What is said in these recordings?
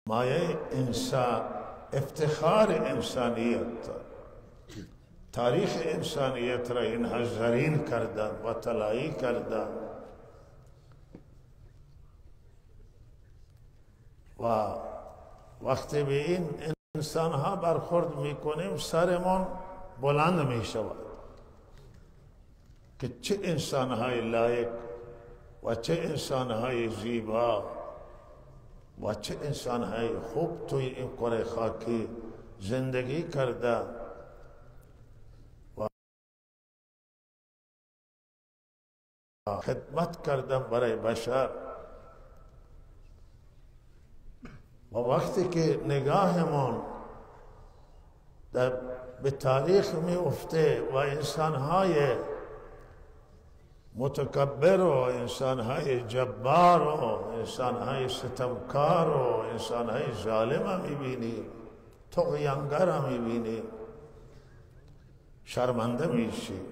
مایه انسان افتخار انسانیت تاریخ انسانیت را اینها زرین کردن و طلایی کردن و وقتی به این انسان ها برخورد میکنیم سرمون بلند می شود که چه انسان های لایق و چه انسان های زیبا و چه انسان های خوب توی این کره خاکی زندگی کرده و خدمت کردن برای بشر. و وقتی که نگاهمون به تاریخ می افته و انسانهای متکبر و انسانهای جبار و انسانهای ستمکار و انسانهای ظالم می بینیم، طغیانگر می بینیم، شرمنده میشیم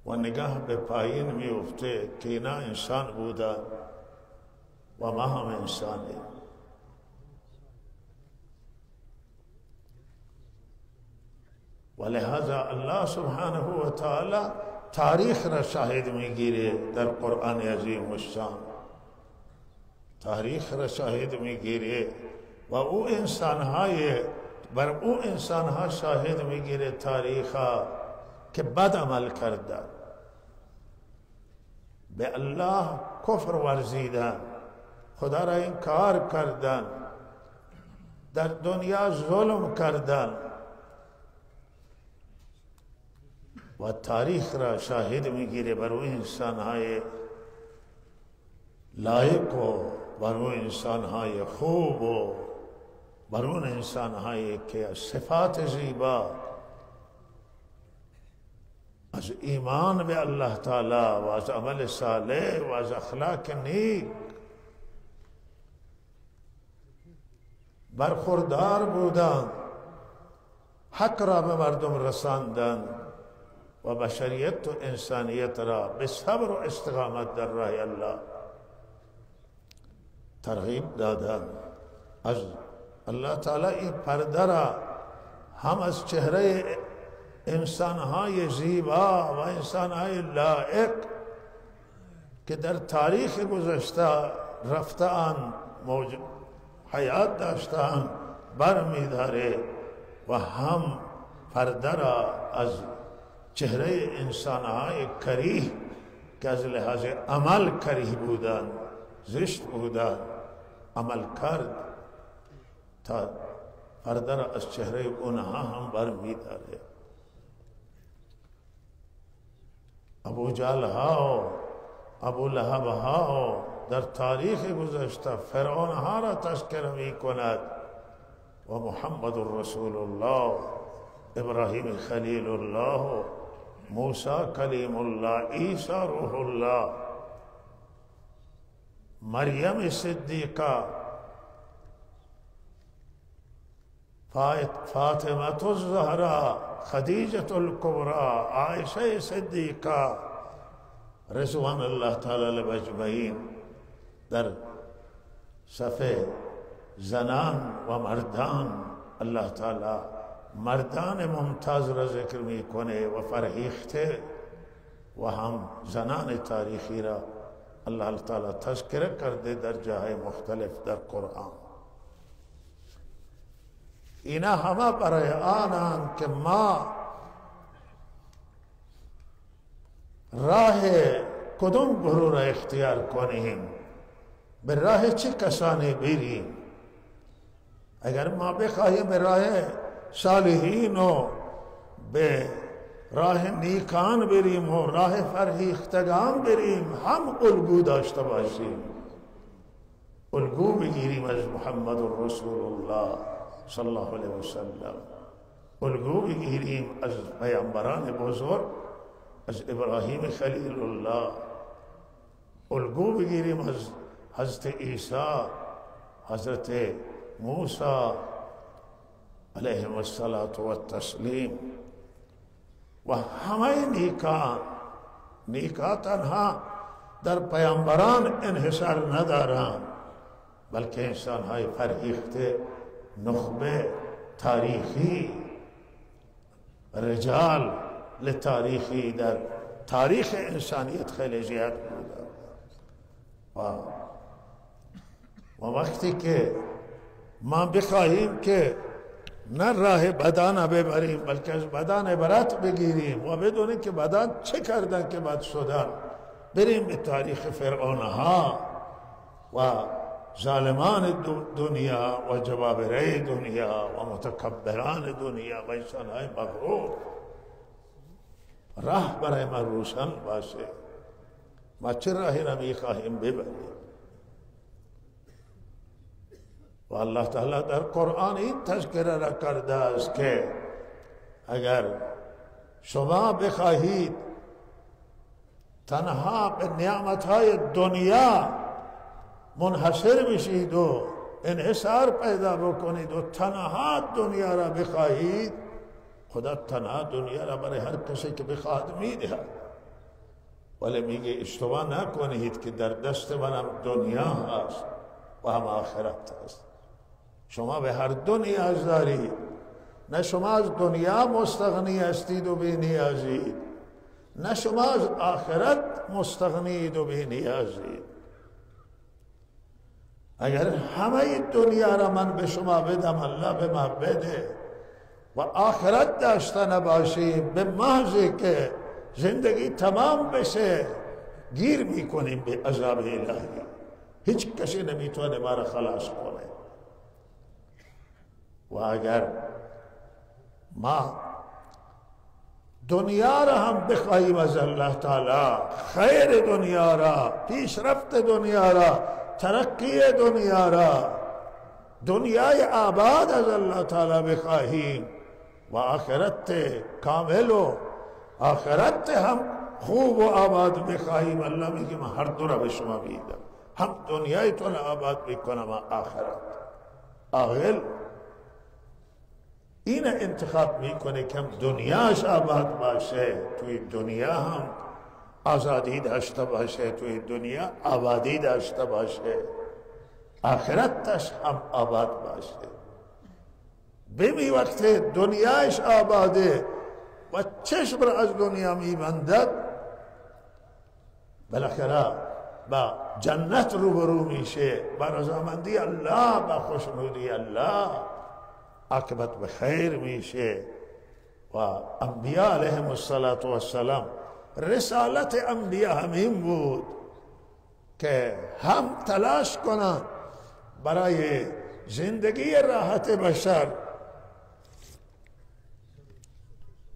و نگاه به پایین می افته که اینا انسان بودن و ما هم انسانیم. ولهذا الله سبحانه و تعالی تاریخ را شاهد میگیره در قرآن عظیم الشان، تاریخ را شاهد میگیره و او انسانهای بر او انسانها شاهد میگیره تاریخا که بد عمل کردن، به الله کفر ورزیدن، خدا را انکار کردن، در دنیا ظلم کردن و تاریخ را شاهد میگیره بر اون انسانهای لایق و بر اون انسانهای خوب و بر اون انسانهایی که صفات زیبا از ایمان به الله تعالی و از عمل صالح و از اخلاق نیک برخوردار بودند، حق را به مردم رساندند و بشریت و انسانیت را به صبر و استقامت در راه الله ترغیب دادند. از الله تعالی این پرده را هم از چهره انسانهای زیبا و انسانهای لایق که در تاریخ گذشته رفته‌اند حیات داشته‌اند برمی‌داره و هم پرده را از چهره انسانهای کریه که از لحاظ عمل کریه بودند، زشت بودند، عمل کرد تا پرده را از چهره اونها هم برمی‌داره. ابو جهل ها و ابو لهب ها در تاریخ گذشته فرعون ها را تذکر می کند و محمد رسول الله، ابراهیم خلیل الله، موسی کلیم الله، عیسی روح الله، مریم صدیقه، فاطمه الزهرا، خدیجه الکبری، عایشه صدیقه رضوان الله تعالی علیهم اجمعین در صف زنان و مردان الله تعالی مردان ممتاز را ذکر میکنه و فرهیخته و هم زنان تاریخی را الله تعالی تذکر کرده در جاهای مختلف در قرآن. اینا همه برای آنند که ما راه کدوم گروه را اختیار کنیم، به راه چه کسانی بریم. اگر ما بخواهیم به راه صالحین و به راه نیکان بریم و راه فرهیختگان بریم، هم الگو داشته باشیم، الگو بگیریم از محمد رسول الله صلی الله علیه وسلم، الگو بگیریم از پیامبران بزرگ، از ابراهیم خلیل الله، الگو بگیریم از حضرت عیسی، حضرت موسی علیهم الصلاة و التسلیم و همه نیکان تنها در پیامبران انحصار ندارند، بلکه انسان‌های فرهیخته، نخبه، تاریخی، رجال لتاریخی در تاریخ انسانیت خیلی زیاد بوده. و وقتی که ما بخواهیم که نه راه بدان ببریم بلکه از بدان عبرت بگیریم و بدونیم که بدان چه کردن که بد شدن، بریم به تاریخ فرعونها و ظالمان دنیا و جبابره دنیا و متکبران دنیا و انسانهای مغرور، راه برای ما روشن باشه. ما چه راهی را میخواهیم ببریم؟ و الله تعالی در قرآن این تذکره را کرده است که اگر شما بخواهید تنها به نعمتهای دنیا منحصر بشید و انحصار پیدا بکنید و تنها دنیا را بخواهید، خدا تنها دنیا را برای هر کسی که بخواهد میدهد. ولی میگه اشتباه نکنید که در دست منم دنیا هست و هم آخرت هست. شما به هر دو نیاز دارید، نه شما از دنیا مستغنی هستید و بی نیازید، نه شما از آخرت مستغنید و بی نیازید. اگر همه دنیا را من به شما بدم، الله به ما بده و آخرت داشته نباشیم، به محضی که زندگی تمام بشه گیر میکنیم به عذاب الهی. هیچ کسی نمیتونه ما را خلاص کنه. و اگر ما دنیا را هم بخواهیم از الله تعالی، خیر دنیا را، پیشرفت دنیا را، ترقی دنیا را، دنیای آباد از الله تعالی بخواهیم و آخرت کامل و آخرت هم خوب و آباد بخواهیم، الله میگه من هر دو را به شما میدم، هم دنیایتون آباد میکنم و آخرت. عاقل این انتخاب میکنه که دنیاش آباد باشه، توی دنیا هم آزادی داشته باشه، توی دنیا آبادی داشته باشه، آخرتش هم آباد باشه. بمی وقت دنیاش آباده و چشم را از دنیا میبندد، بالاخره با جنت روبرو میشه، با رضامندی الله، با خوشنودی الله، عاقبت به خیر میشه. و انبیاء علیهم السلام، رسالت انبیاء همین بود که هم تلاش کنند برای زندگی راحت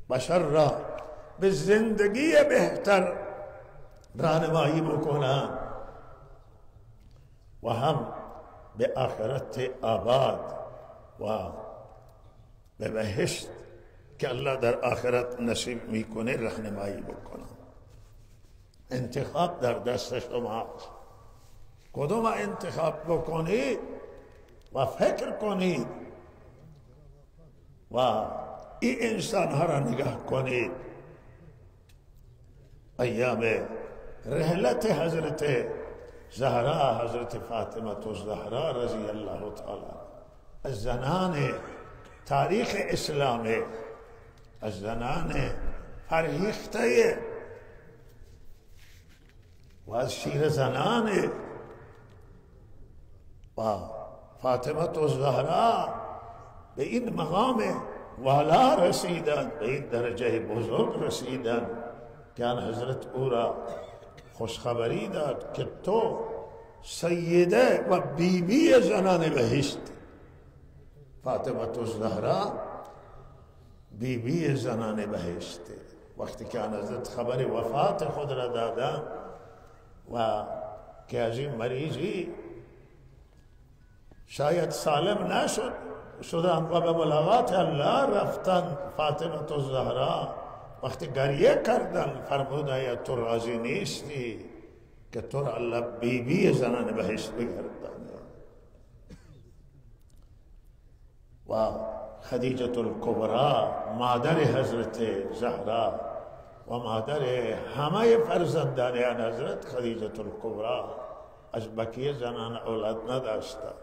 بشر را به زندگی بهتر راهنمایی بکنند و هم به آخرت آباد و به بهشت که الله در آخرت نصیب میکنه راهنمایی بکنند. انتخاب در دست شماست، کدوم انتخاب بکنید و فکر کنید و این انسان ها را نگاه کنید. ایام رحلت حضرت زهرا، حضرت فاطمه الزهرا رضی الله تعالی، از زنان تاریخ اسلام، از زنان فرهیخته و از شیر زنان و فاطمه الزهرا به این مقام والا رسیدن، به این درجه بزرگ رسیدن که آن حضرت او را خوشخبری داد که تو سیده و بیبی زنان بهشت. فاطمه الزهرا بیبی زنان بهشت. وقتی که آن حضرت خبر وفات خود را دادن و که از این مریضی شاید سالم شدن و به ملاقات الله رفتن، فاطمه الزهرا وقتی گریه کردن فرمود آیا تو راضی نیستی که تو را الله بیبی زنان بهشت بگردانه؟ و خدیجه الکبری مادر حضرت زهرا و مادر همه فرزندان آن حضرت، خدیجه الکبری از بقیه زنان اولاد نداشته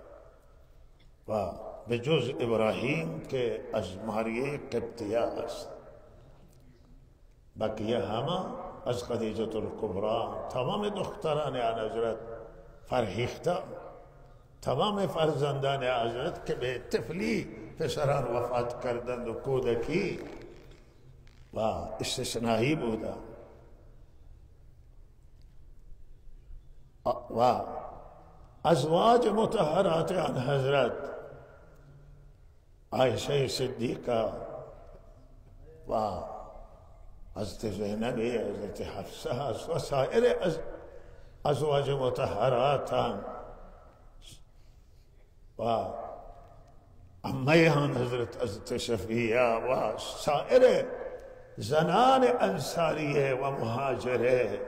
و به جز ابراهیم که از ماریه قبطیه است، بقیه همه از خدیجه الکبری، تمام دختران حضرت فرهیخته، تمام فرزندان حضرت که به طفلی پسران وفات کردند و کودکی و استثنایی بودند و ازواج مطهرات عن حضرت عایشه صدیقه و حضرت زینب، حضرت حفصه و سایر ازواج مطهرات و عمیهان حضرت شفیعه و سایر زنان انصاریه و مهاجره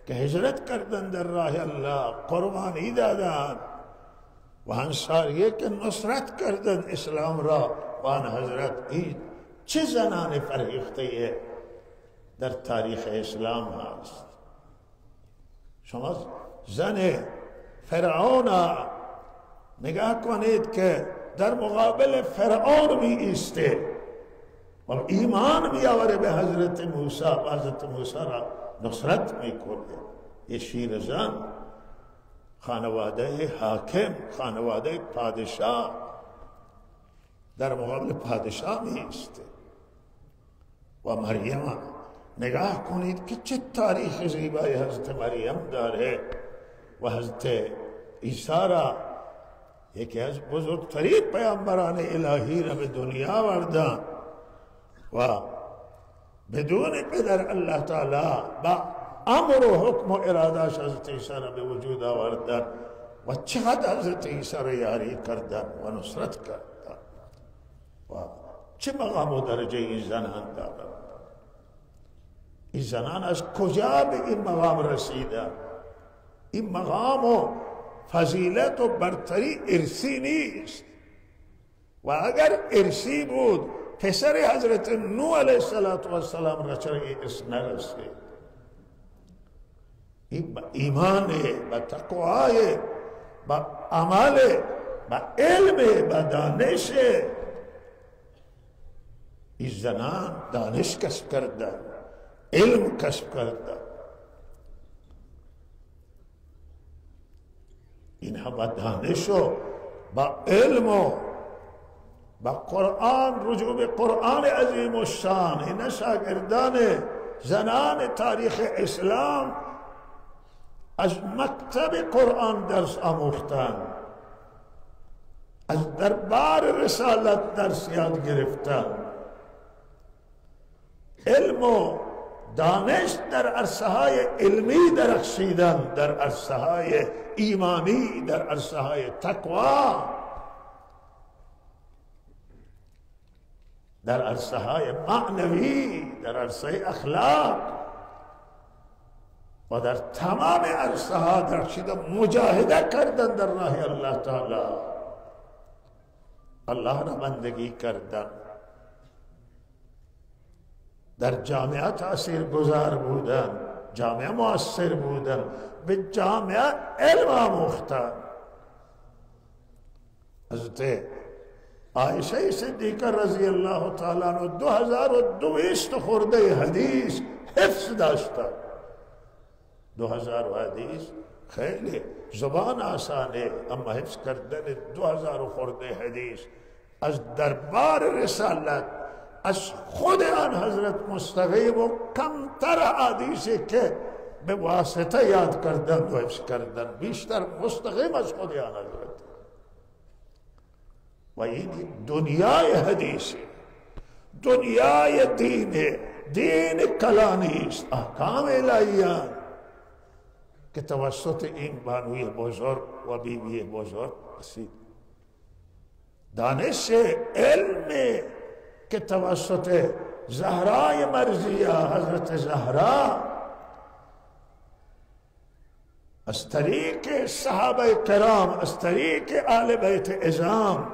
که هجرت کردند در راه الله، قربانی دادند و انصاریه که نصرت کردند اسلام را و آن حضرت. این چه زنان فرهیخته در تاریخ اسلام هست. شما زن فرعون نگاه کنید که در مقابل فرعون می ایسته و ایمان می آوره به حضرت موسی و حضرت موسی را نصرت می کنه. یه شیر زن، خانواده حاکم، خانواده پادشاه، در مقابل پادشاه می ایسته. و مریم نگاه کنید که چه تاریخ زیبای حضرت مریم داره و حضرت عیسی را یکی از بزرگترین پیامبران الهی را به دنیا آوردند و بدون پدر الله تعالی با امر و حکم و ارادهش حضرت عیسی را به وجود آوردند و چقدر حضرت عیسی را یاری کردند و نصرت کردند و چه مقام و درجه این زنان دارند. این زنان از کجا به این مقام رسیدند؟ این مقام و فضیلت و برتری ارثی نیست و اگر ارثی بود پسر حضرت نوح علیه السلام را چرا ارث نرسید؟ این با ایمان، با تقوای، با عمل، با علم، با دانش. این زنان دانش کسب کردند، علم کسب کردند. اینها با دانش و با علم و با قرآن، رجوع به قرآن عظیم الشان، این شاگردان زنان تاریخ اسلام از مکتب قرآن درس آموختند، از دربار رسالت درس یاد گرفتند. علم و دانش در عرصه های علمی درخشیدن، در عرصه های ایمانی، در عرصه های تقوا، در عرصه های معنوی، در عرصه اخلاق و در تمام عرصه ها درخشیدن، مجاهده کردن در راه الله تعالی، الله را بندگی کردن، در جامعه تأثیر گذار بودن، جامعه مؤثر بودن، به جامعه علم آموختن. حضرت عایشه صدیقه رضی الله تعالی عنها 2200 خورده حدیث حفظ داشتن. 2000 حدیث خیلی زبان آسانه، اما حفظ کردن 2000 خورده حدیث از دربار رسالت، از خود آن حضرت مستقیم و کمتر حدیثی که به واسطه یاد کردن و حفظ کردن، بیشتر مستقیم از خود آن حضرت. و این دنیای حدیثی، دنیای دین کلانی است، احکام الهیان که توسط این بانوی بزرگ و بیبی بزرگ رسید. دانش علم که توسط زهرای مرضیه، حضرت زهرا، از طریق صحابه کرام، از طریق آل بیت اعظام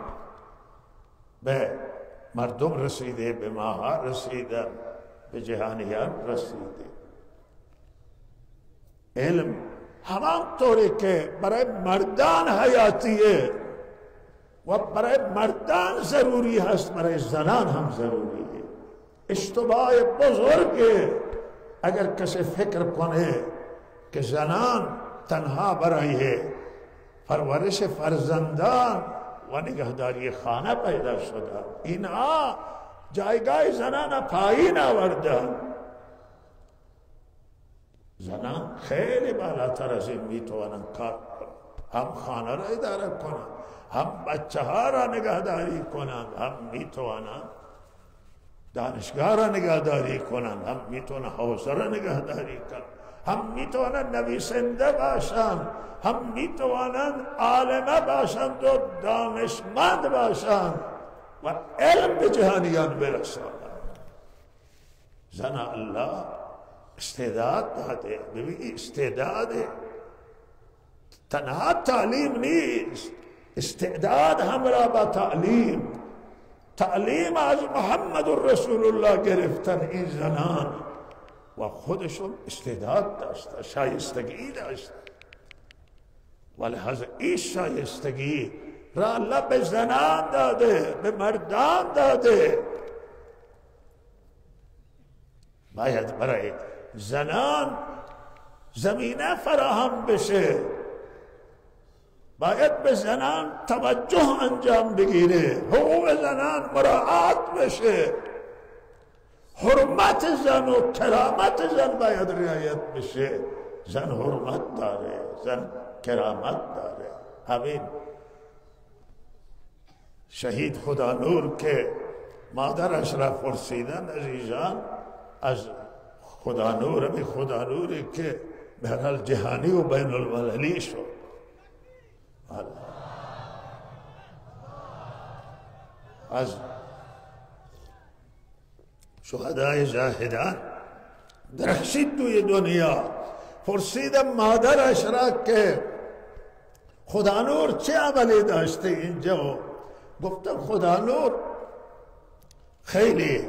به مردم رسیده، به ماها رسیده، به جهانیان رسیده. علم همانطوری که برای مردان حیاتیه و برای مردان ضروری هست برای زنان هم ضروریه. اشتباه بزرگه اگر کسی فکر کنه که زنان تنها برای پرورش فرزندان و نگهداری خانه پیدا شده، اینها جایگاه زنان پایین آوردن. زنان خیلی بالاتر از این میتوانند کار کنند، هم خانه را اداره کنند، هم بچه ها را نگهداری کنند، هم میتوانند دانشگاه را نگهداری کنند، هم میتوانند حوزه را نگهداری کنند، هم میتوانند نویسنده باشند، هم میتوانند عالمه باشند و دانشمند باشند و علم به جهانیان برسانند. زن الله استعداد داده. ببین استعداده، تنها تعلیم نیست، استعداد همراه با تعلیم. تعلیم از محمد رسول الله گرفتن این زنان و خودشون استعداد داشته، شایستگی داشته، ولهذا این شایستگی را الله به زنان داده، به مردان داده. باید برای زنان زمینه فراهم بشه، باید به زنان توجه انجام بگیره، حقوق زنان مراعات بشه، حرمت زن و کرامت زن باید رعایت بشه. زن حرمت داره، زن کرامت داره. همین شهید خدا نور که مادرش را پرسیدن عزیزان از خدا نور، به خدا نوری که به هر حال جهانی و بین المللی شد، از شهدای زاهدان درخشید توی دنیا. پرسیدم مادرش را که خدا نور چه عملی داشته اینجا؟ گفتم خدا نور خیلی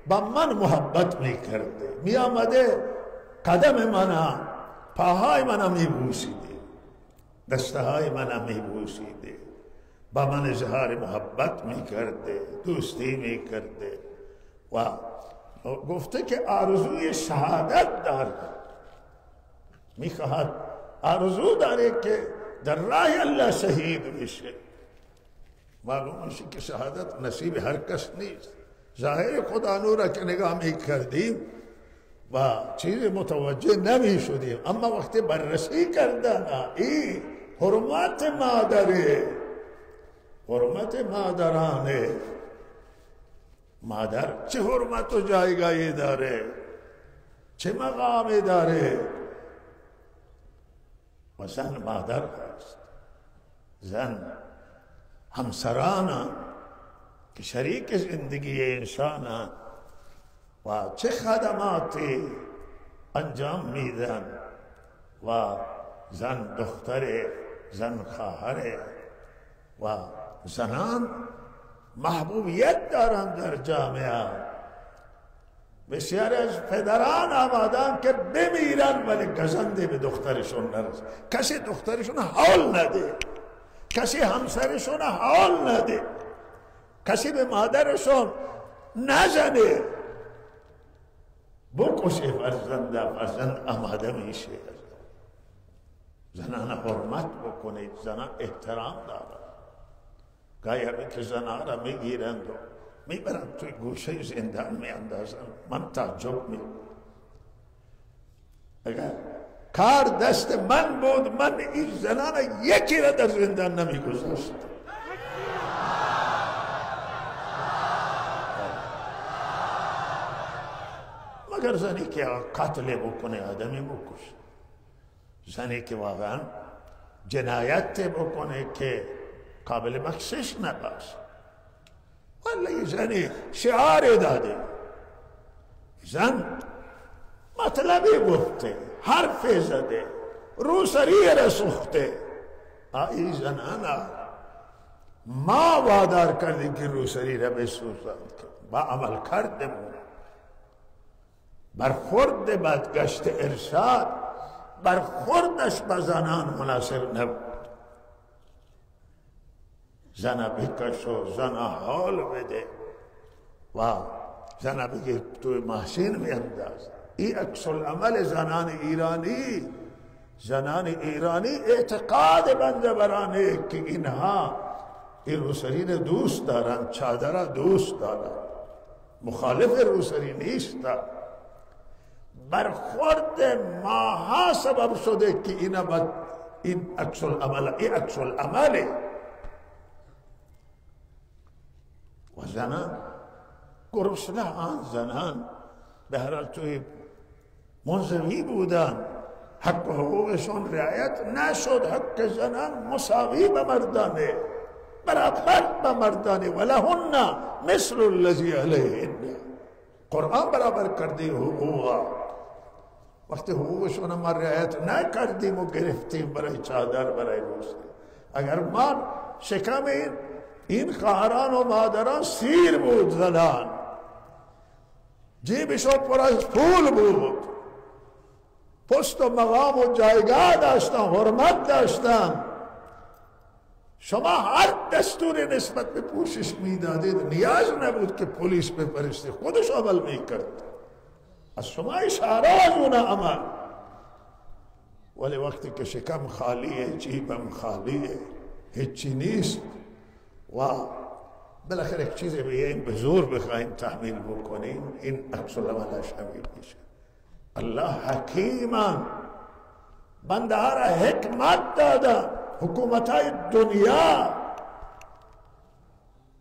با من محبت میکرده، می آمده قدم منم، پاهای منم میبوسیده، دسته های منم میبوسیده، با من اظهار محبت میکرده، دوستی میکرده و گفته که آرزوی شهادت داره، میخواهد، آرزو داره که در راه الله شهید بشه. معلوم میشه که شهادت نصیب هر کس نیست. ظاهر خدا نور که نگاه میکردیم و چیز متوجه نمی شدیم، اما وقتی بررسی کردن این حرمت مادره، حرمت مادرانه، مادر چه حرمت و جایگاهی داره، چه مقامی داره. و زن مادر هست، زن همسرانه که شریک زندگی انسان و چه خدماتی انجام میدن. و زن دختر، زن خواهر و زنان محبوبیت دارند در جامعه. بسیار از پدران آمادن که بمیرن ولی گزنده به دخترشون نرسن، کسی دخترشون حال نده، کسی همسرشون حال نده، کسی به مادرشون نزنه. بکشه فرزند آماده میشه. زنان حرمت بکنید، زنان احترام دارند. گاهی همی که زنان را میگیرند و میبرند توی گوشه زندان میاندازند، من تعجب میکنم. اگر کار دست من بود، من این زنان یکی را در زندان نمیگذاشتم. مگر زنی که قتل بکنه، آدمی بکشه، زنی که واقعا جنایت بکنه که قابل بخشش نباشه. ولی زنی شعار داده، زن مطلبی گفته، حرف زده، روسری را سوخته. این زنانا ما وادار کردیم که روسری را بسوزند، با عمل کردمون برخورد بدگشت ارشاد برخوردش به زنان مناسب نبود. زن بکش و زن حال بده و زن بگه توی محسن میانداز. این عکس العمل زنان ایرانی. زنان ایرانی اعتقاد بنده برانه که اینها این روسری دوست دارن، چادر دوست دارن، مخالف روسری نیست. برخورد ماها سبب شده که این عکس العمل و زنان گرسنه زنان به هر حال توی منزوی بودن، حق و حقوقشون رعایت نشد. حق زنان مساوی به مردانه، برابر به مردانه. ولهن مثل الذی علیهن. قرآن برابر کرده حقوقا. وقتی حقوقشون ما رعایت نکردیم و گرفتیم برای چادر، برای روسری. اگر ما شکم این خواهران و مادران سیر بود، زنان جیبشون پر از پول بود، پست و مقام و جایگاه داشتن، حرمت داشتن، شما هر دستور نسبت به پوشش میدادید، نیاز نبود که پلیس بفرسته، خودش عمل میکرد. از شما اشاره از اون عمل. ولی وقتی که شکم خالیه، جیبم خالیه، هیچی نیست و بالاخره یک چیزی بگیم به زور بخوایم تحمیل بکنیم، این عکس العملش همین میشه. الله حکیمان، بنده ها را حکمت دادن. حکومت های دنیا،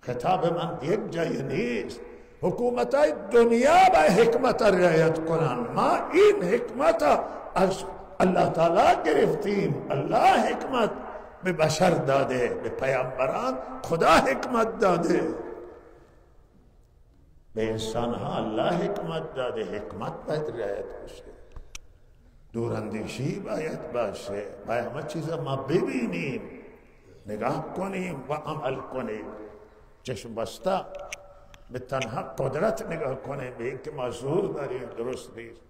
خطاب من یک جای نیست، حکومت های دنیا به حکمت رعایت کنن. ما این حکمت از الله تعالی گرفتیم. الله حکمت به بشر داده، به پیامبران خدا حکمت داده، به انسان ها الله حکمت داده. حکمت باید رعایت بشه، دوراندیشی باید باشه. باید همه چیز ما ببینیم، نگاه کنیم و عمل کنیم. چشم بسته به تنها قدرت نگاه کنیم، به اینکه ما زور داریم، درست نیست.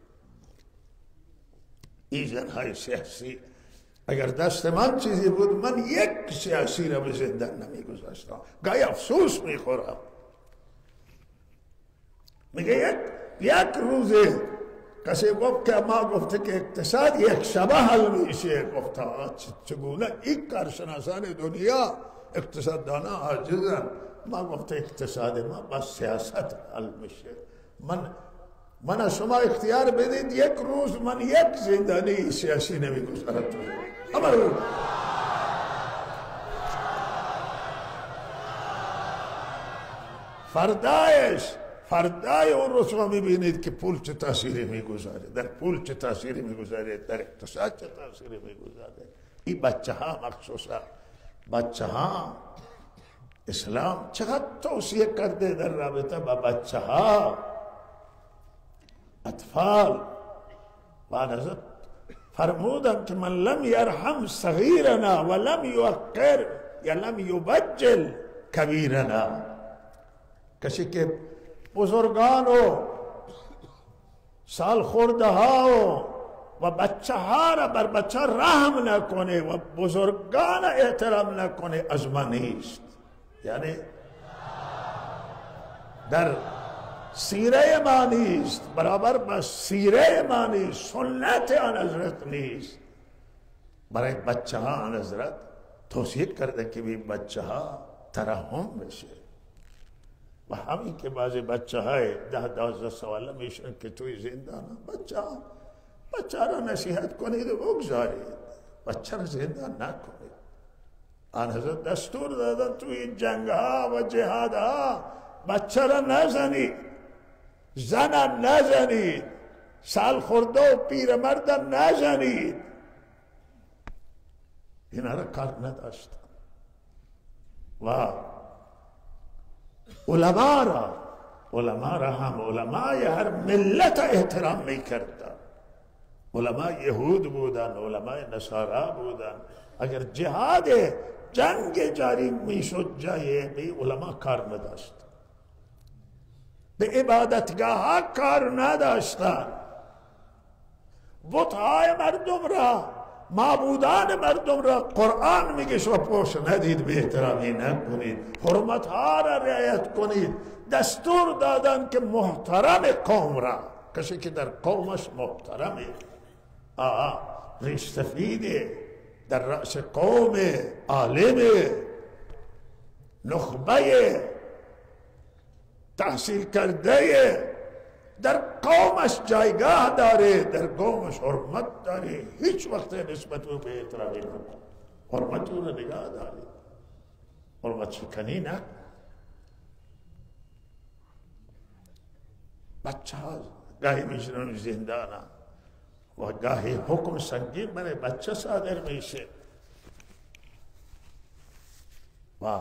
این زنهای سیاسی، اگر دست من چیزی بود، من یک سیاسی را به زندان نمی گذاشتم. گاهی افسوس می خورم. میگه یک روزه کسی گفت که ما گفته که اقتصاد یک شبه حل میشه. گفت چگونه؟ این کارشناسان دنیا اقتصاددانا عاجزن. ما گفته اقتصاد ما بس سیاست حل میشه. من از شما اختیار بدید، یک روز من یک زندانی سیاسی نمیگذارم. اما فردای اون روز شما میبینید که پول چه تأثیری میگذاره، در پول چه تأثیری میگذاره، در اقتصاد چه تأثیری میگذاره. این بچه ها مخصوصا بچه ها اسلام چقدر توصیه کرده در رابطه با بچه ها، اطفال. و حضرت فرمودن که من لم یرحم صغیرنا و لم یوقر یا لم یبجل کبیرنا. کسی که بزرگان و سال خورده ها و بچه ها را بر بچه رحم نکنه و بزرگان احترام نکنه، از من نیست. یعنی در سیره ما نیست، برابر با سیره ما نیست، سنت آن حضرت نیست. برای بچه ها آن حضرت توصیه کرده که این بچه ها ترحم بشه. و همین که بعضی بچه های 10-12 ساله میشن که توی زندان، بچه را نصیحت کنید و بگذارید، بچه را زندان نکنید. آن حضرت دستور دادن توی جنگ ها و جهاد ها بچه را نزنید، زن نزنید، سال خورده و پیرمرد نزنید. اینا را کار نداشتن. و علما را هم علمای هر ملت احترام میکردن. علمای یهود بودن، علمای نصارا بودن. اگر جهاد جنگ جاری میشد جای به علما کار نداشت، به عبادتگاه ها کار نداشتن. بت‌های مردم را، معبودان مردم را قرآن میگه شما پوش ندید، به احترامی نکنید، حرمت‌ها را رعایت کنید. دستور دادن که محترم قوم را، کسی که در قومش محترمه، ریش سفیده، در رأس قوم، عالم، نخبه، تحصیل کرده، در قومش جایگاه داره، در قومش حرمت داره، هیچ وقت نسبت او به احترامی نکن، حرمت او را نگاه داره، حرمت شکنی نکن. بچه ها گاهی میشنن زندان و گاهی حکم سنگین برای بچه صادر میشه و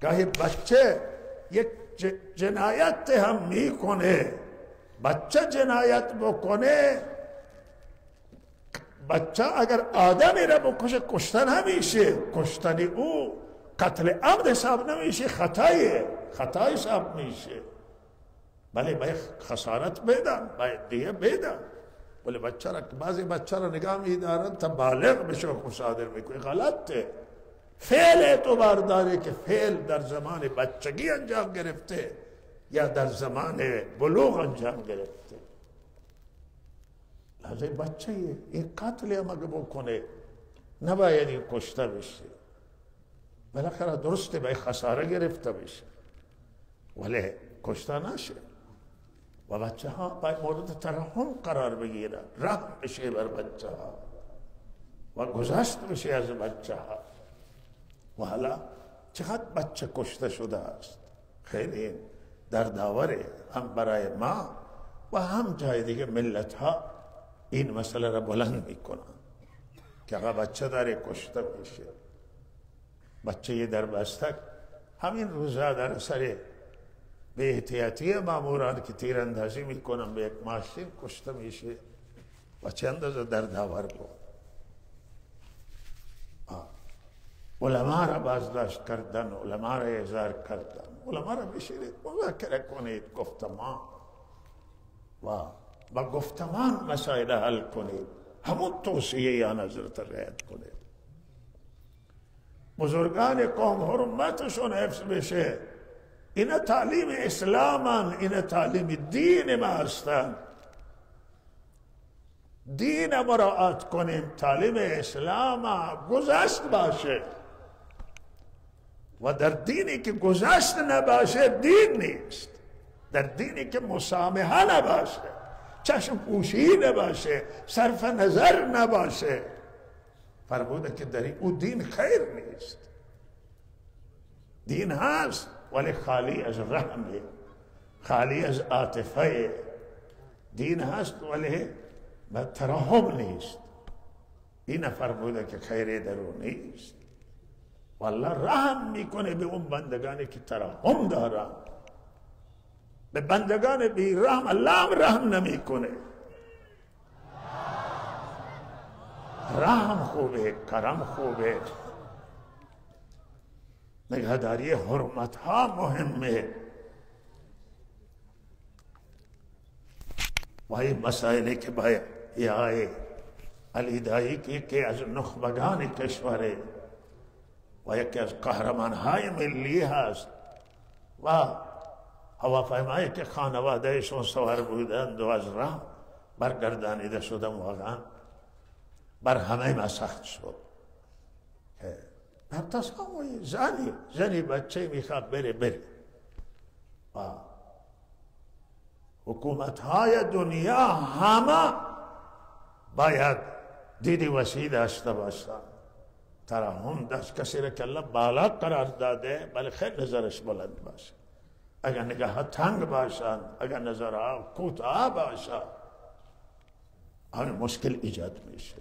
گاهی بچه یک جنایت هم میکنه. بچه جنایت بکنه، بچه اگر آدمی را بکشه کشتن همیشه، کشتن او قتل عمد حساب نمیشه، خطای حساب میشه. بله باید خسارت بدن، باید دیگه بدن. ولی بچه را، بعضی بچه را نگاه میدارن تا بالغ بشه حکم صادر میکنه، غلطه. فعل اعتبار داره که فعل در زمان بچگی انجام گرفته یا در زمان بلوغ انجام گرفته. لحظه بچه این قتل هم اگه بکنه نباید این کشته بشه، بالاخره درسته باید خساره گرفته بشه ولی کشته نشه. و بچه ها باید مورد ترحم قرار بگیرن، رحم بشه بر بچه ها و گذشت بشه از بچه ها. و حالا چقدر بچه کشته شده است، خیلی دردآوره، هم برای ما و هم جای دیگه. ملت ها این مسئله را بلند میکنن که اگه بچه داره کشته میشه. بچه در بستک همین روزا در اثر به احتیاطی ماموران که تیراندازی میکنن به یک ماشین کشته میشه و چند اندازه دردآور بود. علما را بازداشت کردن، علما را احضار کردن. علما را بشینید مذاکره کنید، گفتمان و با گفتمان مسائل حل کنید، همون توصیه یا نظرت رعایت کنید. بزرگان قوم حرمتشون حفظ بشه. اینا تعلیم اسلامن، اینا تعلیم دین ما هستن. دین مراعات کنیم، تعلیم اسلام گذشت باشه و در دینی که گذشت نباشه دین نیست. در دینی که مسامحه نباشه، چشم پوشی نباشه، صرف نظر نباشه، فرموده که در او دین خیر نیست. دین هست ولی خالی از رحمه، خالی از عاطفه. دین هست ولی ترحم نیست. این فرموده که خیر در او نیست. والله رحم میکنه به اون بندگانی که ترحم دارن. به بندگان بی رحم الله هم رحم نمیکنه. رحم خوبه، کرم خوبه، نگهداری حرمت ها مهمه. و این مسائلی که باید یه علی دایی که از نخبگان کشوره و یکی از قهرمان های ملی هست و هواپیمایی که خانوادهشون سوار بودند و از راه برگردانیده شدن، واقعا بر همه ما سخت شد. در تصاوی زنی بچه میخواد بره و حکومت های دنیا همه باید دیدی وسیع داشته باشن، ترحم داشت. کسی را که الله بالا قرار داده بله خیلی نظرش بلند باشه. اگر نگاه تنگ باشن، اگر نظرها کوتاه باشن، همین مشکل ایجاد میشه.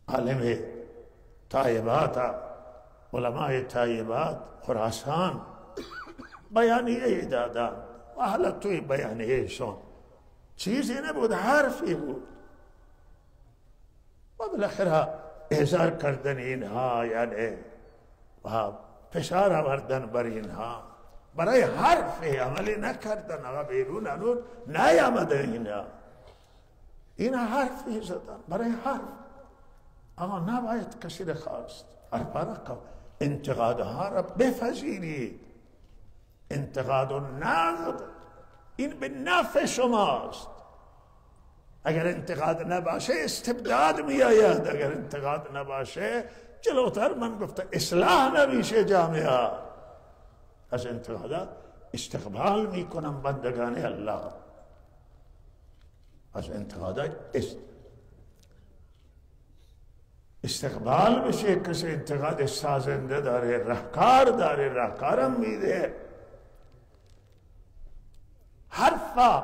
عالم طایبات، علماء طایبات خراسان بیانیه دادن و حالا توی بیانیهشون چیزی نبود، حرفی بود و بالاخره احضار کردن اینها، یعنی و فشار آوردن بر اینها برای حرف عملی نکردن. آقا بیرون الان نیامده اینا حرفی زدن برای حرف. آقا نباید کسی را خواست. انتقادها را بپذیرید. انتقاد و نقد این به نفع شماست. اگر انتقاد نباشه استبداد می آید. اگر انتقاد نباشه جلوتر من گفته اصلاح نمیشه جامعه. از انتقادات استقبال می کنم بندگان الله. از انتقادات استقبال بشه. کسی انتقاد سازنده داره، رهکار داره، رهکارم میده. حرفا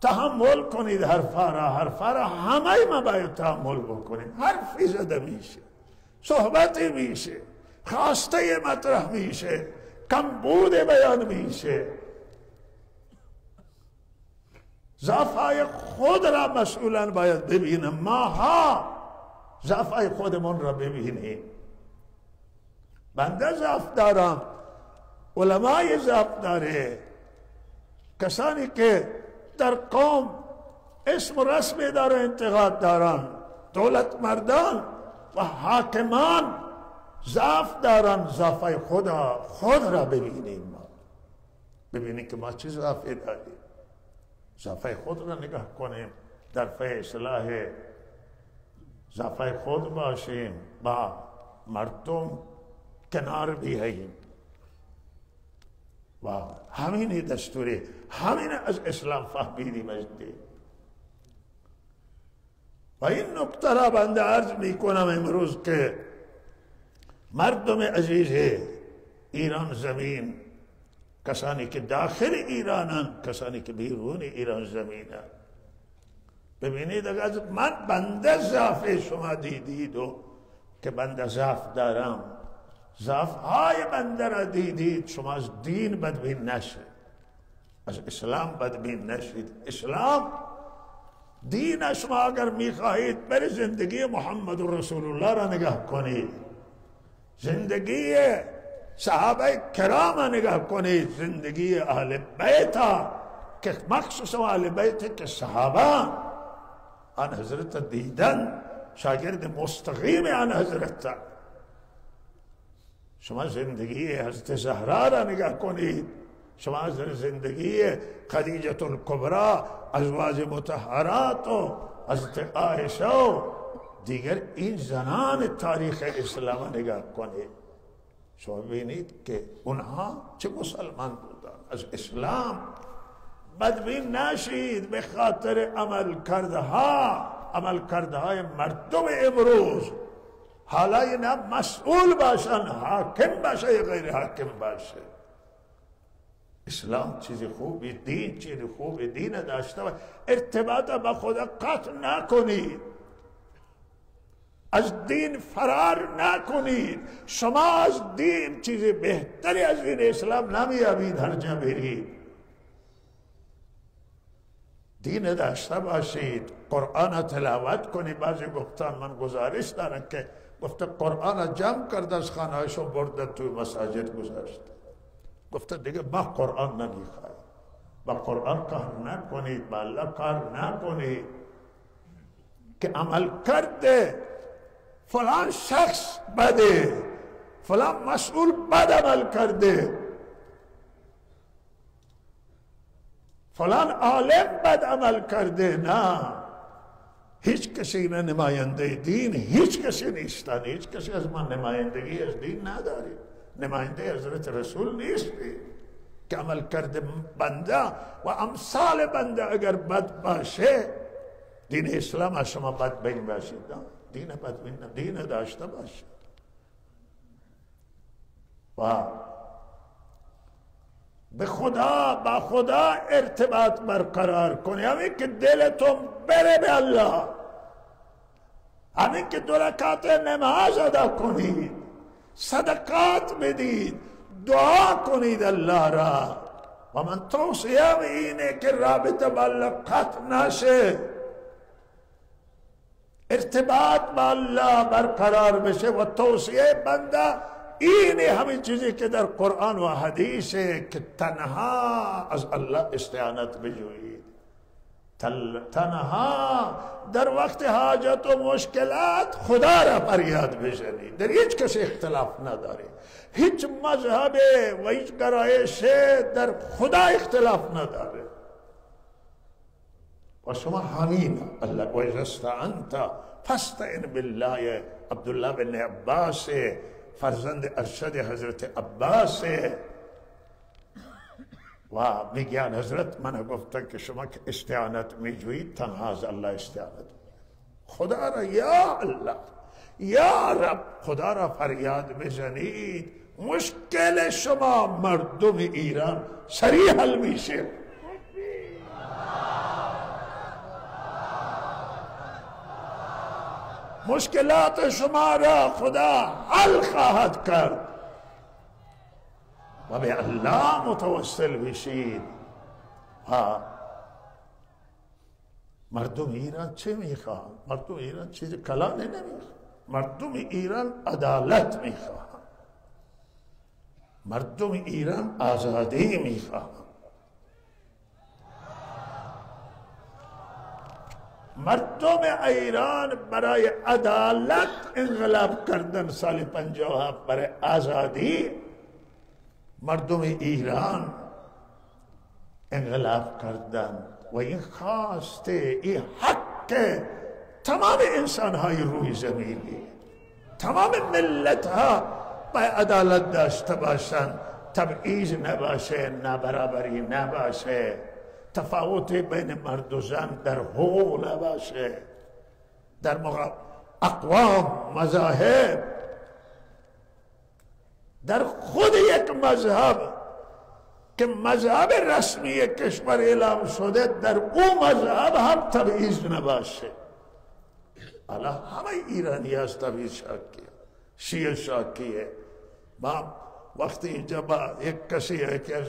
تحمل کنید. حرفا را همه ما باید تحمل بکنید. حرفی زده میشه، صحبتی میشه، خواسته مطرح میشه، کمبود بیان میشه. ضعفای خود را مسئولان باید ببینم. ماها ضعفای خودمون را ببینیم. بنده ضعف دارم، علمای ضعف داره، کسانی که در قوم اسم و رسم داره انتقاد دارن، دولت مردان و حاکمان ضعف دارن. ضعفای خود را ببینیم. ما ببینیم که ما چه ضعفی داریم. ضعفای خود را نگاه کنیم، در پی اصلاح ضعفای خود باشیم، با مردم کنار بیاییم. و همین دستوری، همین از اسلام فهمیدیم از دین. و این نکته را بنده عرض می کنم امروز که مردم عزیز ایران زمین، کسانی که داخل ایرانن، کسانی که بیرون ایران زمینن، ببینید اگر من بنده ضعف شما دیدید و که بنده ضعف دارم، ضعف های بنده را دیدید، شما از دین بدبین نشید، از اسلام بدبین نشید. اسلام دین شما اگر میخواهید بر زندگی محمد رسول الله را نگاه کنید، زندگی صحابه کرام را نگاه کنید، زندگی اهل بیت که مخصوصا اهل بیت که صحابه آن حضرت دیدن، شاگرد مستقیم آن حضرت. شما زندگی حضرت زهرا را نگاه کنید، شما زندگی خدیجه الکبری، ازواج مطهرات و حضرت عایشه و دیگر این زنان تاریخ اسلام نگاه کنید، شما ببینید که اونها چه مسلمان بودن. از اسلام بدبین نشید به خاطر عمل کرده های مردم امروز. حالا اینا مسئول باشن، حاکم باشه یا غیر حاکم باشه. اسلام چیز خوبی، دین چیز خوبی، دین داشته و ارتباط با خدا قطع نکنید، از دین فرار نکنید. شما از دین چیز بهتری از این اسلام نمیابید. هر جا برید دین داشته باشید، قرآن تلاوت کنید. بعضی گفتن من گزارش دارم که گفته قرآن جمع کرده از خانهایشون برده توی مساجد گذاشته. گفته دیگه با قرآن نمیخواید، با قرآن کار نکنید، با الله کار نکنید که عمل کرده فلان شخص بده، فلان مسئول بد عمل کرده، فلان عالم بد عمل کرده. نه، هیچ کسی نه نماینده دین، هیچ کسی نیستن. هیچ کسی از ما نمایندگی از دین نداریم، نماینده حضرت رسول نیستی. که عمل کرده بنده و امثال بنده اگر بد باشه، دین اسلام از شما بد بین باشید. دین بد بین، دین داشته باشید. و به خدا، با خدا ارتباط برقرار کنی. همین که دلتون بره به الله، همین که 2 رکعت نماز ادا کنید، صدقات بدید، دعا کنید الله را. و من توصیه اینه که رابطه با الله قطع نشه، ارتباط با الله برقرار بشه. و توصیه بنده این همین چیزی که در قرآن و حدیثه که تنها از الله استعانت بجویید، تنها در وقت حاجت و مشکلات خدا را فریاد بزنید. در هیچ کسی اختلاف نداره، هیچ مذهب و هیچ گرایش در خدا اختلاف نداره. و شما همین الله و اذا استعنت فاستعن بالله. عبدالله بن عباس فرزند ارشد حضرت عباس و میگن حضرت من گفتن که شما که استعانت میجویید تنها از الله استعانت خدا را یا الله یا رب خدا را فریاد بزنید، مشکل شما مردم ایران سریع حل میشه. مشکلات شما را خدا حل خواهد کرد و به الله متوسل بشید. مردم ایران چه میخواهند؟ مردم ایران چیز کلانی نمیخواهند. مردم ایران عدالت میخواهند. مردم ایران آزادی میخواهند. مردم ایران برای عدالت انقلاب کردن سال 57 برای آزادی. مردم ایران انقلاب کردن و این خواسته، این حق تمام انسان های روی زمینی، تمام ملت ها باید عدالت داشته باشند، تبعیض نباشه، نابرابری نباشه، تفاوت بین مرد و زن در حقوق نباشه، در اقوام، مذاهب، در خود یک مذهب که مذهب رسمی کشور اعلام شده در اون مذهب هم تبعیض نباشه. حالا همه ایرانی هست تبعیض شاکیه، شیعه شاکیه. ما وقتی اینجا با یک کسی که از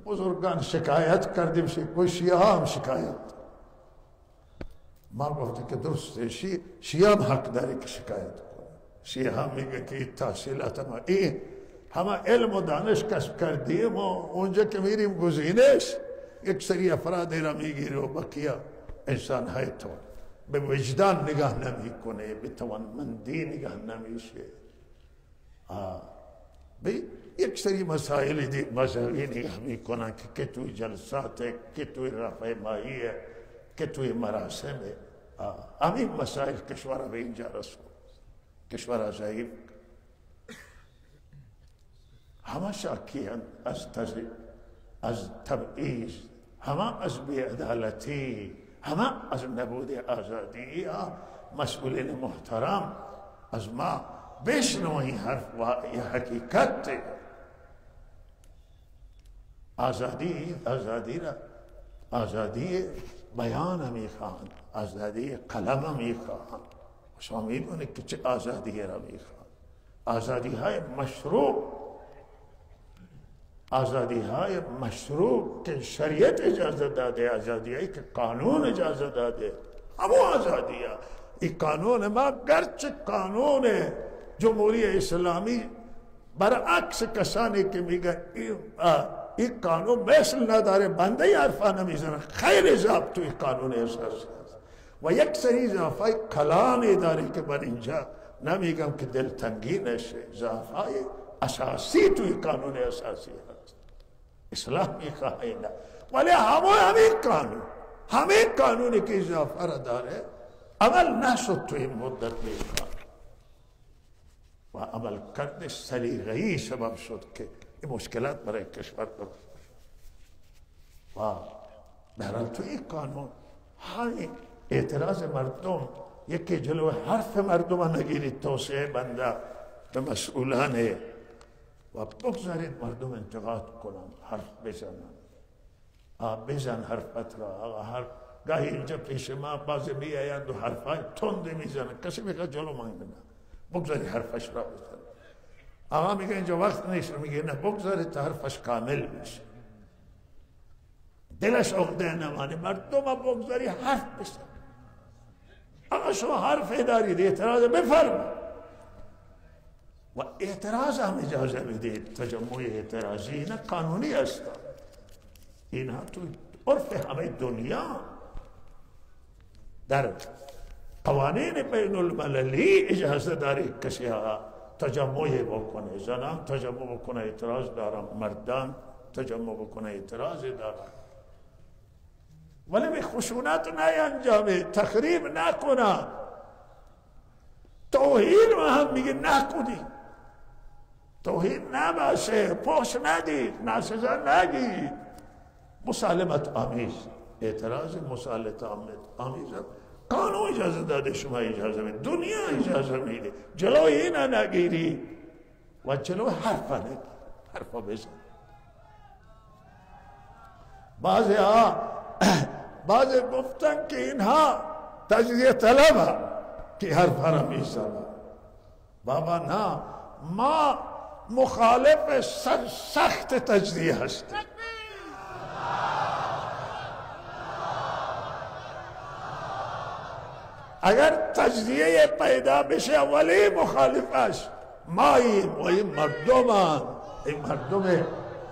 بزرگان شکایت کردیم، کوئی شیعه ها هم شکایت، ما گفتیم که درسته شیعه هم حق داره که شکایت کنه. شیعه هم میگه که این تحصیلات ما این همه علم و دانش کسب کردیم و اونجا که میریم گزینش یک سری افراد را میگیره و بقیه انسان های تو به وجدان نگاه نمی کنه، به توانمندی نگاه نمیشه، به یک سری مسائل دی مذهبی نگاه میکنن که توی جلسات، که توی رفع ماهی، که توی مراسم. همین مسائل کشور به اینجا رسول، کشور ضعیف، همه شاکی از تبعیض، همه از بی‌عدالتی، همه از نبود آزادی. مسئولین محترم از ما بشنو این حرف و این حقیقت. آزادی بیان میخواهند، آزادی قلم میخواهند. شما میدونید که چه آزادی را میخواهند؟ آزادی های مشروع، آزادی های مشروع که شریعت اجازه داده، آزادی هایی که قانون اجازه داده، همون آزادی ها. این قانون ما گرچه قانون جمهوری اسلامی برعکس کسانی که میگن این قانون مثل نداره، بنده حرفا نمیزنن، خیلی ضابط توی قانون اساسی هست و یک سری ضعفای کلانی داره که من اینجا نمیگم که دلتنگی نشه، ضعفای اساسی توی قانون اساسی هست. اصلاح میخواهی نه، ولی همین قانونی که اضافه را داره عمل نشد توی مدت میخواه و عمل کرده سلیقه‌ای سبب شد که این مشکلات برای کشور درست و برای توی قانون همین اعتراض مردم یکی جلو حرف مردم نگیرید، توصیه بنده به مسئولانه و بگذارید مردم انتقاد کنن، حرف بزنن. بزن حرفت را. گاهی اینجا پیش ما بعضی می آیند و حرفای تند میزنن، کسی میگه جلو من نه، بگذارید حرفش را بزن. آقا میگه اینجا وقت نیست، میگه نه بگذارید تا حرفش کامل بشه، دلش عقده نمانه، مردم بگذاری حرف بزن. آقا شما حرفی دارید، اعتراض بفرمایید. و اعتراض هم اجازه بدید. تجمع اعتراضی نه قانونی است، اینها تو عرف همه دنیا در قوانین بین المللی اجازه داری کسی تجمع بکنه. زنان تجمع بکنه اعتراض دارم، مردان تجمع بکنه اعتراض دارم، ولی به خشونت نینجامه، تخریب نکنه. توهین و هم میگه نکنی، توهین نباشه، پوش ندید، ناسزا نگید. مسالمت آمیز، اعتراض مسالمت آمیز قانون اجازه داده، شما اجازه میده، دنیا اجازه میده، جلوی اینا نگیری و جلو حرفا نگیری، حرفا بزن. بعضی گفتن که اینها تجزیه طلبه که حرف را میزنن. بابا نه، ما مخالف سخت تجزیه هستیم. اگر تجزیه پیدا بشه ولی مخالفش ماییم و این مردمان، این مردم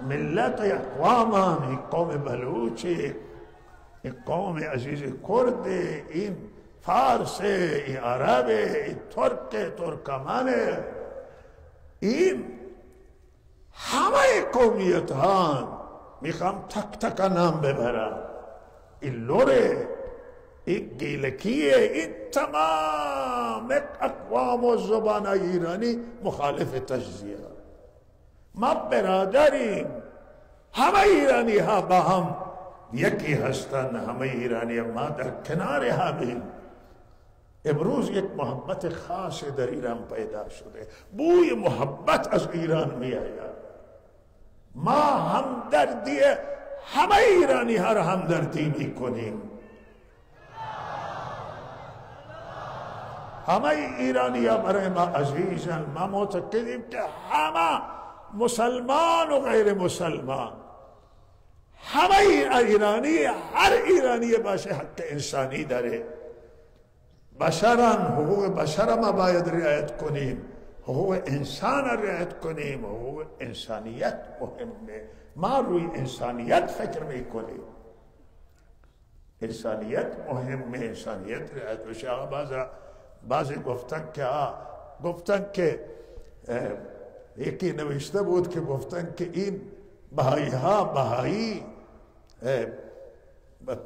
ملت اقوامان، این قوم بلوچی، این قوم عزیز کرد، این فارس، این عرب، این ترک، ترکمان، این همه قومیت ها میخوام تک تک نام ببرم. این لوره، این گیلکیه، این تمام اقوام و زبان ایرانی مخالف تجزیه. ما برادریم، همه ایرانی ها با هم یکی هستند، همه ایرانی ما در کنار همیم. امروز یک محبت خاص در ایران پیدا شده، بوی محبت از ایران می آید. ما همدردی همه ایرانی ها را همدردی می کنیم. همه ایرانی ها برای ما عزیزن. ما معتقدیم که همه مسلمان و غیر مسلمان، همه ایرانی، هر ایرانی باشه حق انسانی داره. بشران، حقوق بشر ما باید رعایت کنیم، حقوق انسان رعایت کنیم. حقوق انسانیت مهمه، ما روی انسانیت فکر میکنیم. انسانیت مهمه، انسانیت رعایت بشه. بعضی گفتن که یکی نوشته بود که گفتن که این بهایی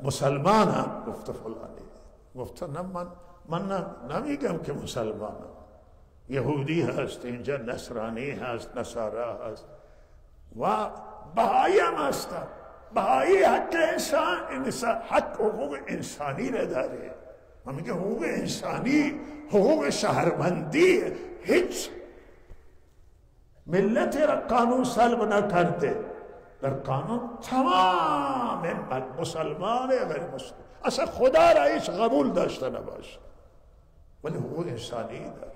مسلمان هم. گفته فلانی، گفته نه، من نمیگم که مسلمان هم. یهودی هست اینجا، نصرانی هست، نصارا هست و بهایی هم هست. بهایی حق انسان، حق حقوق انسانی نداره. من میگه حقوق انسانی، حقوق شهروندی، هیچ ملت را قانون سلب نکرده. در قانون تمام مسلمان غیر مسلمان، اصلا خدا را هیچ قبول داشته نباشه، ولی حقوق انسانی داره.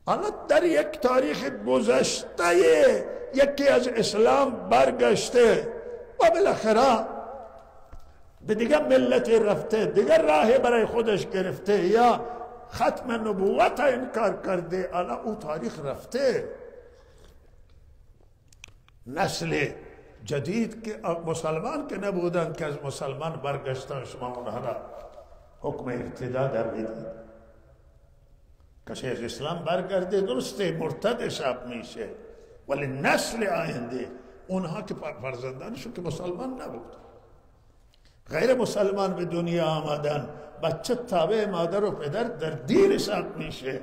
حالا در یک تاریخ گذشته یکی از اسلام برگشته و بالاخره به دیگر ملت رفته، دیگر راه برای خودش گرفته یا ختم نبوت انکار کرده. حالا او تاریخ رفته. نسل جدید که مسلمان که نبودن که از مسلمان برگشتن، شما اونها را حکم ارتداد در بدید. کسی از اسلام برگرده درسته مرتد حساب میشه، ولی نسل آینده، اونها که فرزندانشون که مسلمان نبود، غیر مسلمان به دنیا آمدن، بچه تابع مادر و پدر در دین حساب میشه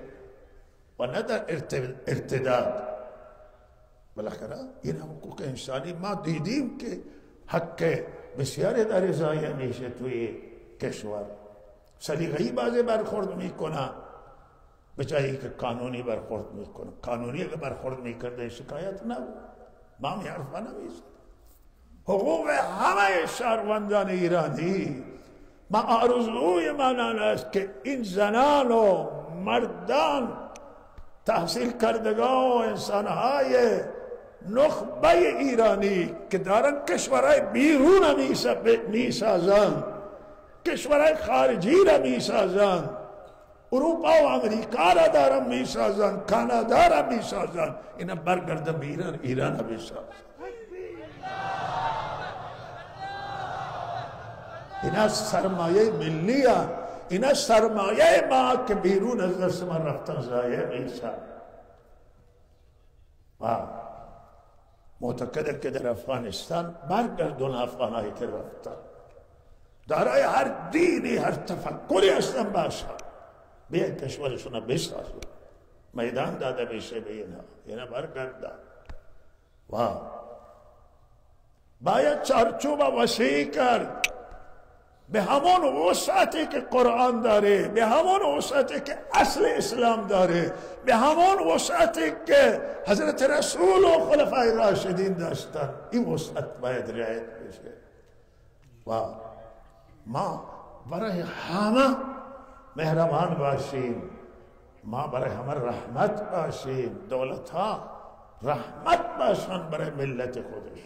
و نه در ارتداد. بالاخره این حقوق انسانی ما دیدیم که حق بسیاری در ضایع میشه توی کشور. سلیقه‌ای بعضی برخورد میکنه به جایی که قانونی برخورد میکنه. قانونی اگه برخورد میکرده شکایت نبود، ما هم حرفا نمیزد. حقوق همه شهروندان ایرانی، ما آرزوی من آن است که این زنان و مردان، تحصیل کردگان و انسانهای نخبه ایرانی که دارن کشورهای بیرون میسازن، کشورهای خارجی را میسازن، اروپا و امریکا را دارن میسازن، کانادا را میسازن، اینا برگردن به ایران را میسازن. اینا سرمایه ملی ها، اینا سرمایه ما که بیرون از دست ما رفتن ضایع میشن. و معتقده که در افغانستان برگردون افغانایی که رفتن، دارای هر دینی هر تفکری هستن باشه، بیاین کشورشون رو بسازن، میدان داده میشه به اینا برگردن. و باید چارچوب وسیع کرد به همون وسعتی که قرآن داره، به همون وسعتی که اصل اسلام داره، به همون وسعتی که حضرت رسول و خلفای راشدین داشتن. این وسعت باید رعایت بشه. و ما برای همه مهربان باشیم، ما برای همه رحمت باشیم. دولت ها رحمت باشن برای ملت خودش،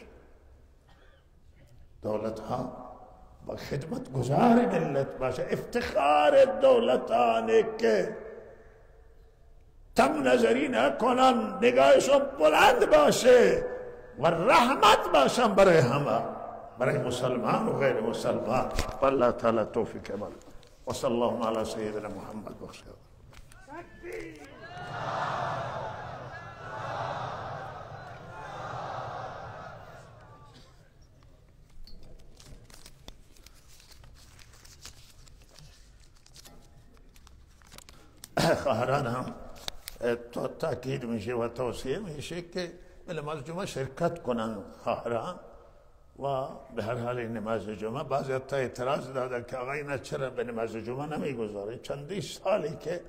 دولت ها با خدمت گزار ملت باشه. افتخار دولتانه که تم نظری نکنن، نگاهشون بلند باشه و رحمت باشن برای همه، برای مسلمان و غیر مسلمان. والله تعالی توفیق عمل. و صلی الله علی سیدنا محمد بخشید. خواهران هم تاکید میشه و توصیه میشه که به نماز جمعه شرکت کنن خواهران. و به هر حال نماز جمعه بعضی حتی اعتراض دادن که آقا اینا چرا به نماز جمعه نمیگذاره؟ چندی سالی که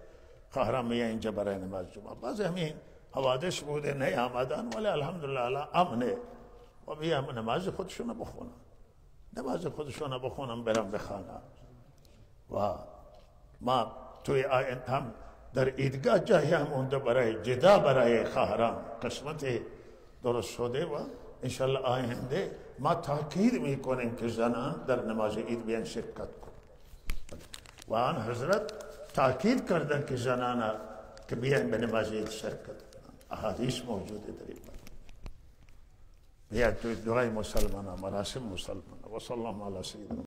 خواهران میان اینجا برای نماز جمعه، بعضی همین حوادث بوده نیامدن، ولی الحمدلله امنه و بیان نماز خودشون بخونن، نماز خودشون بخونن برن بخوانن. و ما توی آینده هم در ایدگاه جایی هم اونده برای جدا برای خواهران قسمت درست شده و انشالله آینده ما تاکید میکنیم که زنان در نماز عید بیان شرکت کنند. و آن حضرت تاکید کردن که زنان که بیان به نماز عید شرکت کنند. احادیث موجوده در این باره. بیان توی دعای مسلمان مراسم مسلمان. و صلی الله علی سیدنا